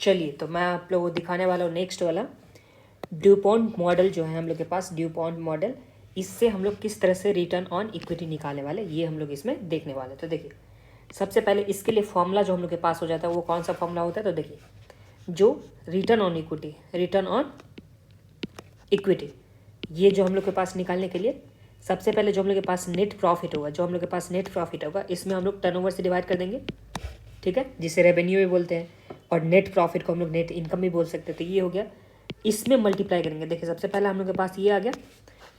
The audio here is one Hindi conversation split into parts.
चलिए तो मैं आप लोगों को दिखाने वाला हूँ नेक्स्ट वाला ड्यूपॉन्ट मॉडल जो है हम लोग के पास ड्यूपॉन्ट मॉडल। इससे हम लोग किस तरह से रिटर्न ऑन इक्विटी निकालने वाले ये हम लोग इसमें देखने वाले। तो देखिए सबसे पहले इसके लिए फॉर्मूला जो हम लोग के पास हो जाता है वो कौन सा फॉर्मूला होता है। तो देखिए जो रिटर्न ऑन इक्विटी ये जो हम लोग के पास निकालने के लिए सबसे पहले जो हम लोग के पास नेट प्रॉफिट होगा इसमें हम लोग टर्नओवर से डिवाइड कर देंगे, ठीक है, जिसे रेवेन्यू भी बोलते हैं। और नेट प्रॉफिट को हम लोग नेट इनकम भी बोल सकते हैं। तो ये हो गया, इसमें मल्टीप्लाई करेंगे। देखिए सबसे पहले हम लोग के पास ये आ गया।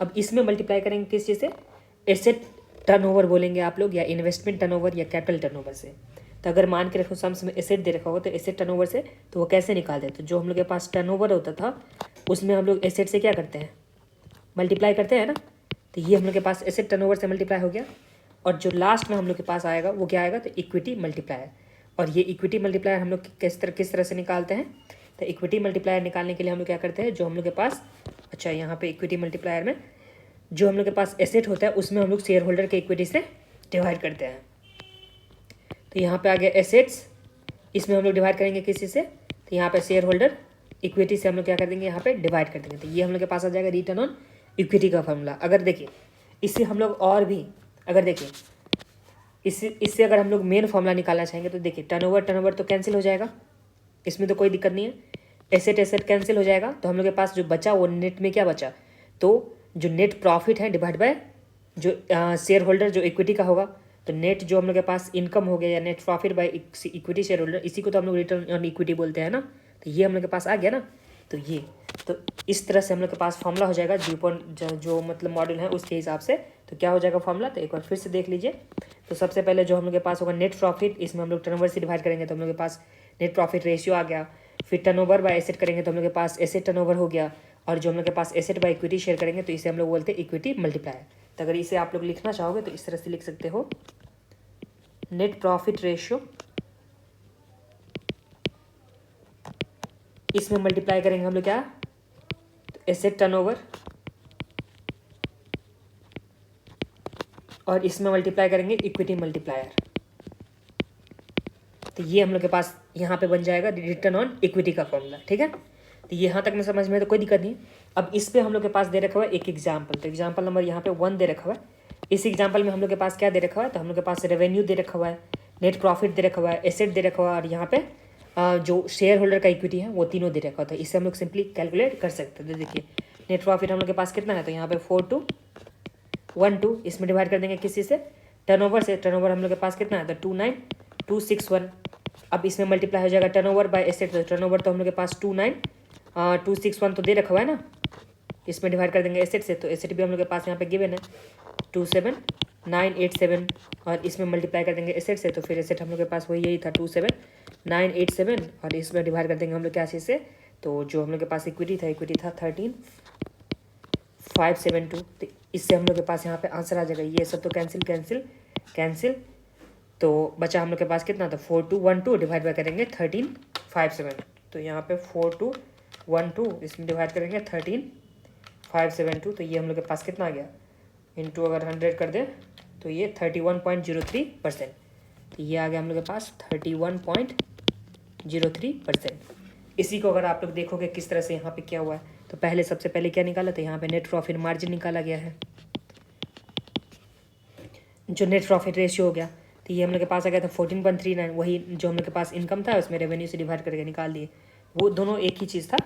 अब इसमें मल्टीप्लाई करेंगे किस चीज़ से, एसेट टर्नओवर बोलेंगे आप लोग, या इन्वेस्टमेंट टर्नओवर, या कैपिटल टर्नओवर से। तो अगर मान के रखो सम्स में एसेट दे रखा होगा तो एसेट टर्नओवर से तो वो कैसे निकालते हैं। तो जो हम लोग के पास टर्नओवर होता था उसमें हम लोग एसेट से क्या करते हैं, मल्टीप्लाई करते हैं ना। तो ये हम लोग के पास एसेट टर्नओवर से मल्टीप्लाई हो गया। और जो लास्ट में हम लोग के पास आएगा वो क्या आएगा, तो इक्विटी मल्टीप्लायर। और ये इक्विटी मल्टीप्लायर हम लोग किस तरह से निकालते हैं। तो इक्विटी मल्टीप्लायर निकालने के लिए हम लोग क्या करते हैं, जो हम लोग के पास यहाँ पे इक्विटी मल्टीप्लायर में जो हम लोग के पास एसेट होता है उसमें हम लोग शेयर होल्डर के इक्विटी से डिवाइड करते हैं। तो यहाँ पे आ गया एसेट्स, इसमें हम लोग डिवाइड करेंगे किसी से, तो यहाँ पे शेयर होल्डर इक्विटी से हम लोग क्या कर देंगे, यहाँ पे डिवाइड कर देंगे। तो ये हम लोग के पास आ जाएगा रिटर्न ऑन इक्विटी का फॉर्मूला। अगर देखिए इससे हम लोग और भी अगर देखिए इससे अगर हम लोग मेन फॉर्मूला निकालना चाहेंगे तो देखिए टर्नओवर तो कैंसिल हो जाएगा, इसमें तो कोई दिक्कत नहीं है। एसेट कैंसिल हो जाएगा, तो हम लोग के पास जो बचा वो नेट में क्या बचा, तो जो नेट प्रॉफिट है डिवाइड बाय जो शेयर होल्डर जो इक्विटी का होगा। तो नेट जो हम लोग के पास इनकम हो गया या net profit by equity share holder, इसी को तो हम लोग रिटर्न ऑन इक्विटी बोलते हैं ना। तो ये हम लोग के पास आ गया ना। तो इस तरह से हम लोग के पास फॉर्मूला हो जाएगा ड्यूपॉन्ट जो मतलब मॉडल है उसके हिसाब से। तो क्या हो जाएगा फॉर्मूला, तो एक बार फिर से देख लीजिए। तो सबसे पहले जो हम लोग के पास होगा नेट प्रॉफिट, इसमें हम लोग टर्नओवर से डिवाइड करेंगे तो हम लोग के पास नेट प्रॉफिट रेशियो आ गया। फिर टर्नओवर बाय एसेट करेंगे तो हम लोग के पास एसेट टर्नओवर हो गया। और जो हम लोग के पास एसेट बाय इक्विटी शेयर करेंगे तो इसे हम लोग बोलते हैं इक्विटी मल्टीप्लायर। तो अगर इसे आप लोग लिखना चाहोगे तो इस तरह से लिख सकते हो, नेट प्रॉफिट रेशियो, इसमें मल्टीप्लाई करेंगे हम लोग क्या, एसेट टर्नओवर, और इसमें मल्टीप्लाई करेंगे इक्विटी मल्टीप्लायर। तो ये हम लोग के पास यहाँ पे बन जाएगा रिटर्न ऑन इक्विटी का फॉर्मूला, ठीक है। तो यहाँ तक में समझ में तो कोई दिक्कत नहीं। अब इस पे हम लोग के पास दे रखा हुआ है एक एग्जाम्पल। तो एग्जाम्पल नंबर यहाँ पे 1 दे रखा हुआ है। इस एग्जाम्पल में हम लोग के पास क्या दे रखा हुआ है, तो हम लोग के पास रेवेन्यू दे रखा हुआ है, नेट प्रॉफिट दे रखा हुआ है, एसेट दे रखा हुआ है, और यहाँ पे जो शेयर होल्डर का इक्विटी है वो तीनों दे रखा होता है। इससे हम लोग सिंपली कैलकुलेट कर सकते हैं। तो देखिए नेट प्रॉफिट हम लोग के पास कितना है, तो यहाँ पे 4212, इसमें डिवाइड कर देंगे किसी से, टर्नओवर से। टर्नओवर हम लोग के पास कितना है, तो 29261। अब इसमें मल्टीप्लाई हो जाएगा टर्नओवर बाय एसेट। तो टर्नओवर तो हम लोग के पास 29261 तो दे रखा हुआ है ना, इसमें डिवाइड कर देंगे एसेट से। तो एसेट भी हम लोग के पास यहाँ पे गिवन है 27987, और इसमें मल्टीप्लाई कर देंगे एसेट से। तो फिर एसेट हम लोग के पास वही यही था 27987, और इसमें डिवाइड कर देंगे हम लोग क्या चीज़ से, तो जो हम लोग के पास इक्विटी था 13572। तो इससे हम लोग के पास यहाँ पे आंसर आ जाएगा। ये सब तो कैंसिल, तो बचा हम लोग के पास कितना था, 4212 डिवाइड बाय करेंगे 1357। तो यहाँ पे 4212 इसमें डिवाइड करेंगे 13572। तो ये हम लोग के पास कितना आ गया, इंटू अगर 100 कर दे तो ये 31.03%। तो ये आ गया हम लोग के पास 31.03%। इसी को अगर आप लोग देखोगे किस तरह से यहाँ पे क्या हुआ है, तो पहले सबसे पहले क्या निकाला था, यहाँ पे नेट प्रॉफिट मार्जिन निकाला गया है, जो नेट प्रॉफिट रेशियो हो गया। तो ये हम लोग के पास आ गया था 14.39। वही जो हम लोग के पास इनकम था उसमें रेवेन्यू से डिवाइड करके निकाल दिए। वो दोनों एक ही चीज़ था,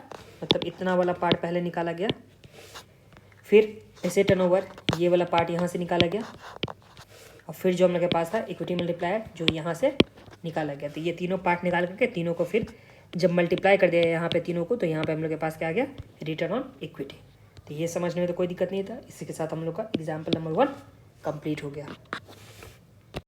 मतलब इतना वाला पार्ट पहले निकाला गया, फिर एसेट टर्नओवर ये वाला पार्ट यहाँ से निकाला गया, और फिर जो हम लोग के पास था इक्विटी मल्टीप्लायर जो यहाँ से निकाला गया। तो ये तीनों पार्ट निकाल करके तीनों को फिर जब मल्टीप्लाई कर दिया यहाँ पे तीनों को, तो यहाँ पे हम लोग के पास क्या आ गया, रिटर्न ऑन इक्विटी। तो ये समझने में तो कोई दिक्कत नहीं था। इसी के साथ हम लोग का एग्जाम्पल नंबर 1 कंप्लीट हो गया।